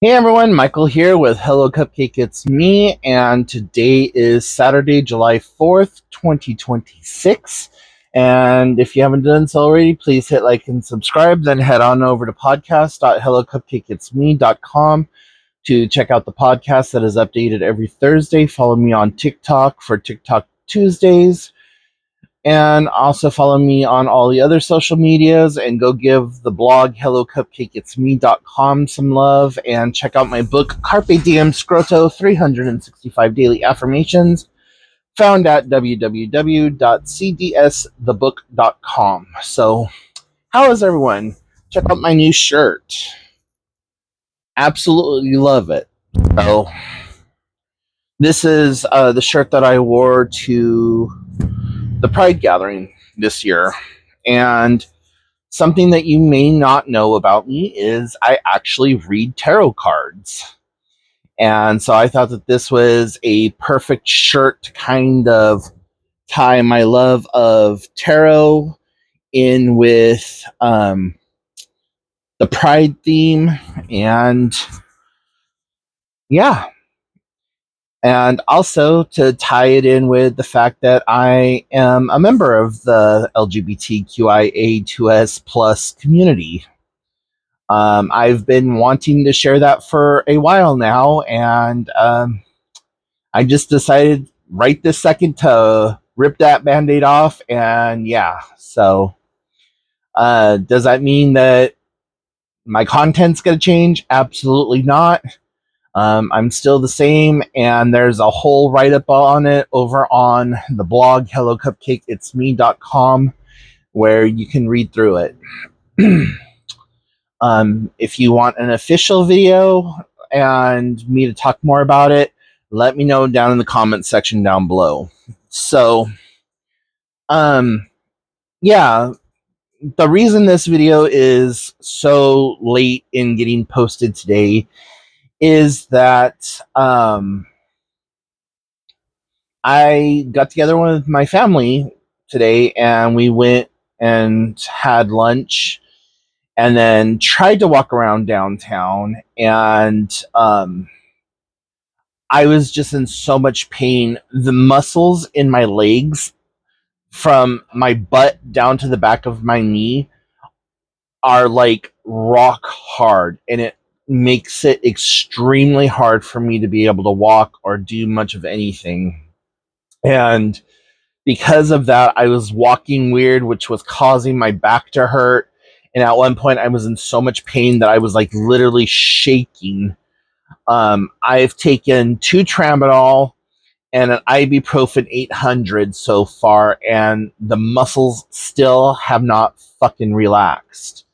Hey everyone, Michael here with Hello Cupcake It's Me, and today is Saturday, July 4th, 2026. And if you haven't done so already, please hit like and subscribe, then head on over to podcast.hellocupcakeitsme.com to check out the podcast that is updated every Thursday. Follow me on TikTok for TikTok Tuesdays. And also follow me on all the other social medias and go give the blog hellocupcakeitsme.com some love and check out my book Carpe Diem Scroto 365 Daily Affirmations found at www.cdsthebook.com. So, how is everyone? Check out my new shirt. Absolutely love it. So, this is the shirt that I wore to the Pride gathering this year. And something that you may not know about me is I actually read tarot cards. And so I thought that this was a perfect shirt to kind of tie my love of tarot in with the Pride theme. And yeah, and also to tie it in with the fact that I am a member of the LGBTQIA2S plus community. I've been wanting to share that for a while now, and I just decided right this second to rip that band-aid off, and yeah, so does that mean that my content's going to change? Absolutely not. I'm still the same, and there's a whole write-up on it over on the blog hellocupcakeitsme.com where you can read through it. If you want an official video and me to talk more about it, let me know down in the comments section down below. So, yeah, the reason this video is so late in getting posted today is that I got together with my family today and we went and had lunch and then tried to walk around downtown, and I was just in so much pain. The muscles in my legs from my butt down to the back of my knee are like rock hard, and it makes it extremely hard for me to be able to walk or do much of anything. And because of that, I was walking weird, which was causing my back to hurt. And at one point, I was in so much pain that I was like literally shaking. I've taken 2 tramadol and an ibuprofen 800 so far, and the muscles still have not fucking relaxed.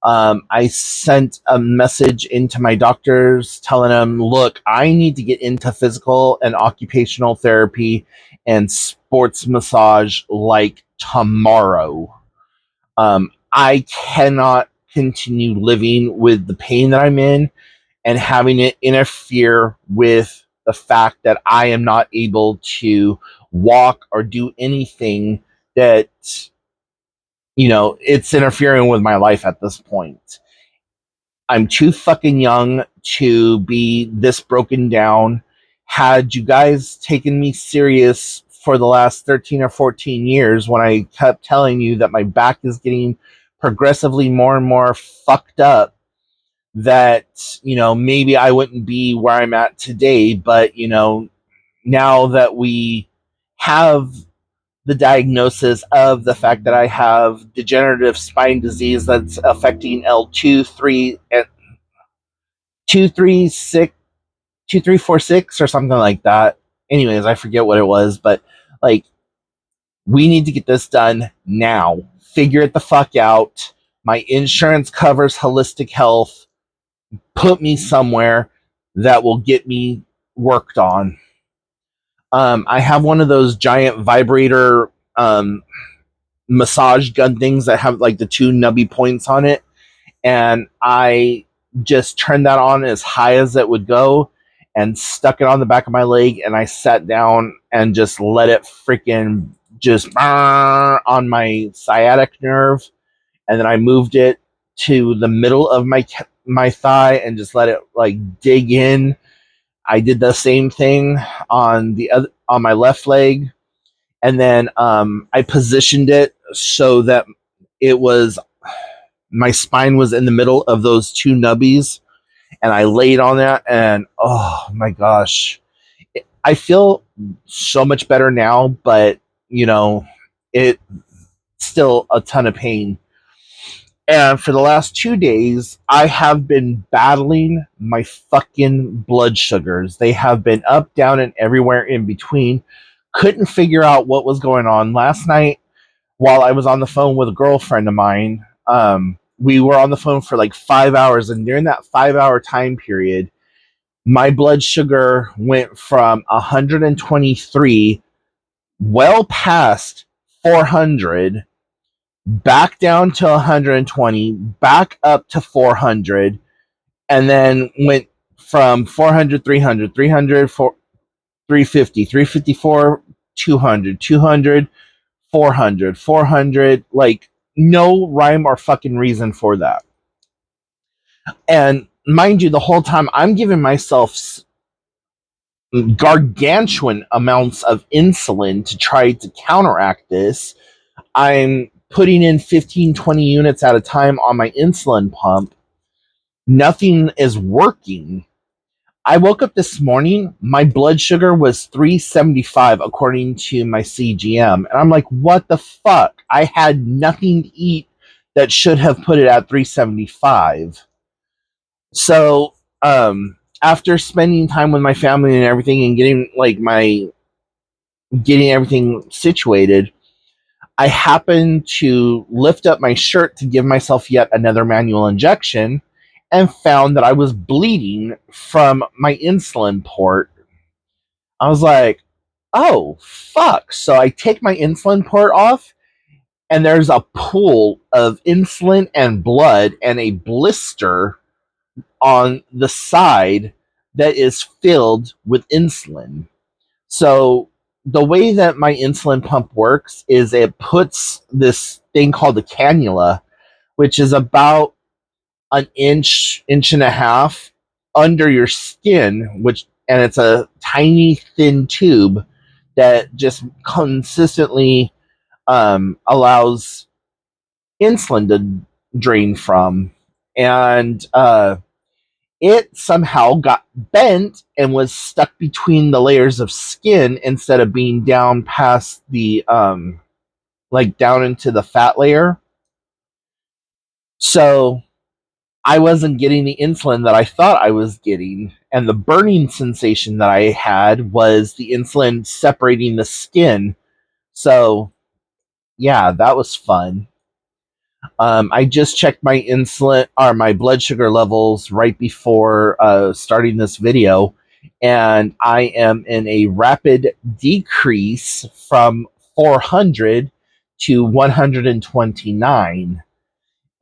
I sent a message into my doctors telling them, look, I need to get into physical and occupational therapy and sports massage like tomorrow. I cannot continue living with the pain that I'm in and having it interfere with the fact that I am not able to walk or do anything that, it's interfering with my life at this point. I'm too fucking young to be this broken down. Had you guys taken me serious for the last 13 or 14 years when I kept telling you that my back is getting progressively more and more fucked up, that, maybe I wouldn't be where I'm at today. But, now that we have the diagnosis of the fact that I have degenerative spine disease that's affecting L2, 3, and 236, 2346 or something like that. Anyways, I forget what it was, but like, we need to get this done now. Figure it the fuck out. My insurance covers holistic health. Put me somewhere that will get me worked on. I have one of those giant vibrator massage gun things that have like the 2 nubby points on it, and I just turned that on as high as it would go and stuck it on the back of my leg, and I sat down and just let it freaking just on my sciatic nerve, and then I moved it to the middle of my my thigh and just let it like dig in. I did the same thing on my left leg, and then I positioned it so that it was my spine was in the middle of those two nubbies, and I laid on that, and oh my gosh, I feel so much better now, but you know, it still a ton of pain. And for the last 2 days, I have been battling my fucking blood sugars. They have been up, down, and everywhere in between. Couldn't figure out what was going on. Last night, while I was on the phone with a girlfriend of mine, we were on the phone for like 5 hours. And during that 5 hour time period, my blood sugar went from 123 well past 400, back down to 120, back up to 400, and then went from 400, 300, 300, 350, 354, 200, 200, 400, 400, like no rhyme or fucking reason for that. And mind you, the whole time I'm giving myself gargantuan amounts of insulin to try to counteract this. I'm putting in 15, 20 units at a time on my insulin pump. Nothing is working. I woke up this morning, my blood sugar was 375 according to my CGM. And I'm like, what the fuck? I had nothing to eat that should have put it at 375. So, after spending time with my family and everything and getting everything situated, I happened to lift up my shirt to give myself yet another manual injection and found that I was bleeding from my insulin port. I was like, oh, fuck. So I take my insulin port off, and there's a pool of insulin and blood and a blister on the side that is filled with insulin. So the way that my insulin pump works is it puts this thing called a cannula, which is about an inch, inch and a half under your skin, and it's a tiny thin tube that just consistently allows insulin to drain from. And it somehow got bent and was stuck between the layers of skin instead of being down past the like down into the fat layer. So I wasn't getting the insulin that I thought I was getting, and the burning sensation that I had was the insulin separating the skin. So yeah, that was fun. I just checked my insulin or my blood sugar levels right before starting this video, and I am in a rapid decrease from 400 to 129.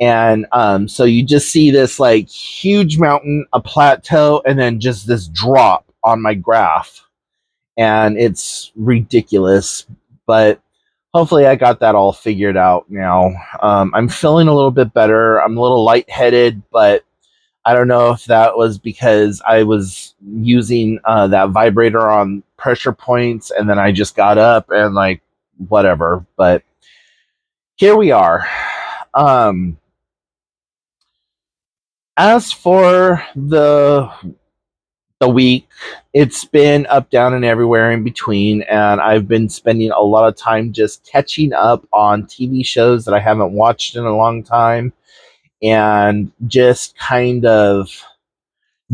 And so you just see this like huge mountain, a plateau, and then just this drop on my graph. And it's ridiculous, but hopefully I got that all figured out now. I'm feeling a little bit better. I'm a little lightheaded, but I don't know if that was because I was using that vibrator on pressure points and then I just got up and like whatever. But here we are. As for the week, it's been up, down, and everywhere in between, and I've been spending a lot of time just catching up on TV shows that I haven't watched in a long time, and just kind of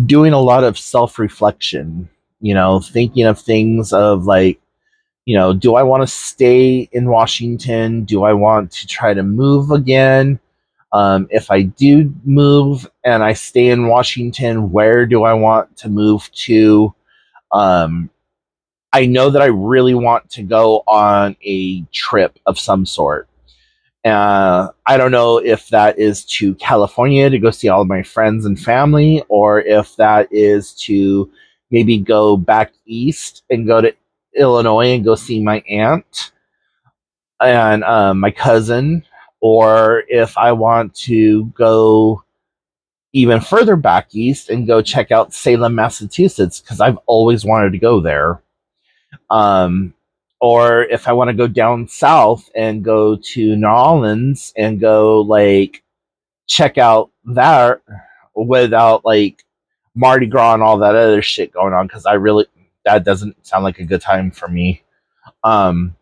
doing a lot of self-reflection, thinking of things of like, do I want to stay in Washington? Do I want to try to move again? If I do move and I stay in Washington, where do I want to move to? I know that I really want to go on a trip of some sort. I don't know if that is to California to go see all of my friends and family, or if that is to maybe go back east and go to Illinois and go see my aunt and my cousin, or if I want to go even further back east and go check out Salem, Massachusetts, because I've always wanted to go there. Um, or if I want to go down south and go to New Orleans and go like check out that without like Mardi Gras and all that other shit going on, because I really, that doesn't sound like a good time for me. Um,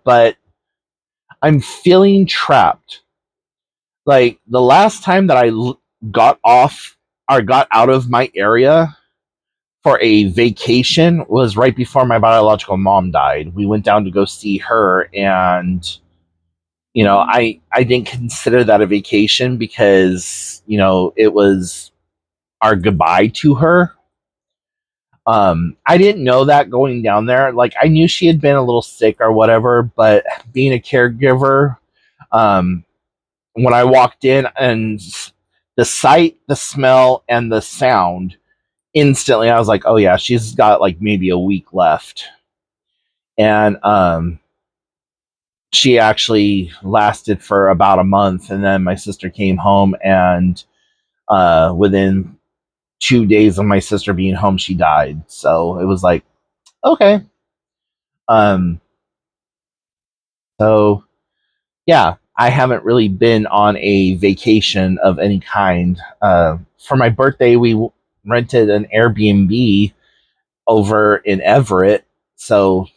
but I'm feeling trapped. Like the last time that got off or got out of my area for a vacation was right before my biological mom died. We went down to go see her, and I didn't consider that a vacation because it was our goodbye to her. I didn't know that going down there. Like I knew she had been a little sick or whatever, but being a caregiver, um, when I walked in and the sight, the smell, and the sound, instantly I was like, oh yeah, she's got like maybe a week left. And she actually lasted for about a month, and then my sister came home, and within 2 days of my sister being home, she died. So it was like, okay. Um, so yeah, I haven't really been on a vacation of any kind. For my birthday, we rented an Airbnb over in Everett. So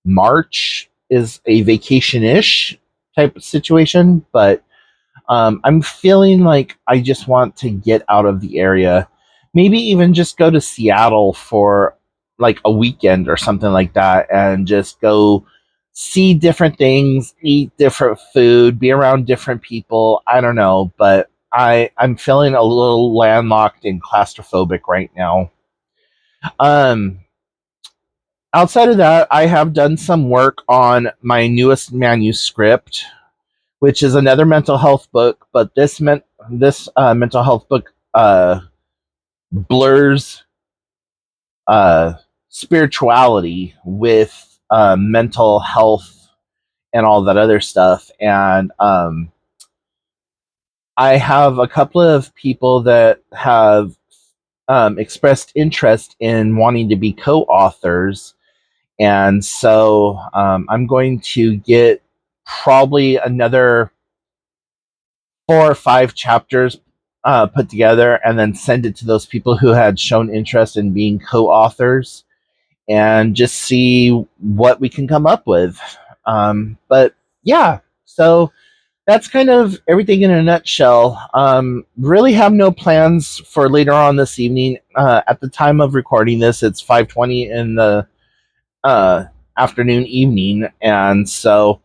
March is a vacation-ish type of situation, but I'm feeling like I just want to get out of the area. Maybe even just go to Seattle for like a weekend or something like that and just go see different things, eat different food, be around different people. I don't know, but I'm feeling a little landlocked and claustrophobic right now. Um Outside of that, I have done some work on my newest manuscript, which is another mental health book, but this mental health book blurs uh, spirituality with mental health and all that other stuff. And I have a couple of people that have expressed interest in wanting to be co-authors, and so I'm going to get probably another 4 or 5 chapters put together and then send it to those people who had shown interest in being co-authors and just see what we can come up with. But yeah, so that's kind of everything in a nutshell. Really have no plans for later on this evening. At the time of recording this, it's 5:20 in the uh, afternoon evening, and so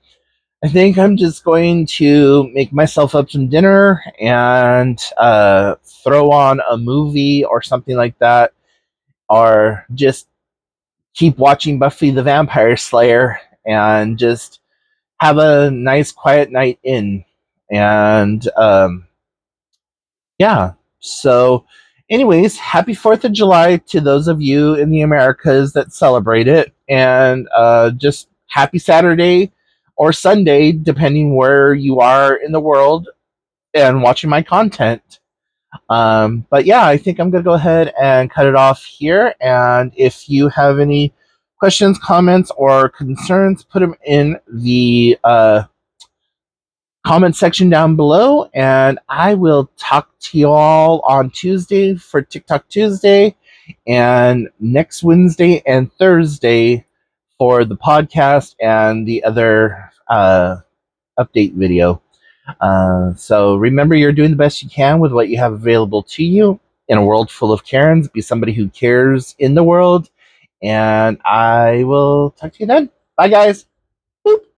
I think I'm just going to make myself up some dinner and throw on a movie or something like that, or just keep watching Buffy the Vampire Slayer and just have a nice quiet night in. And yeah, so, anyways, happy 4th of July to those of you in the Americas that celebrate it. And just happy Saturday or Sunday, depending where you are in the world and watching my content. But yeah, I think I'm going to go ahead and cut it off here. And if you have any questions, comments, or concerns, put them in the comment section down below, and I will talk to you all on Tuesday for TikTok Tuesday, and next Wednesday and Thursday for the podcast and the other update video. So remember, you're doing the best you can with what you have available to you in a world full of Karens. Be somebody who cares in the world, and I will talk to you then. Bye, guys. Boop.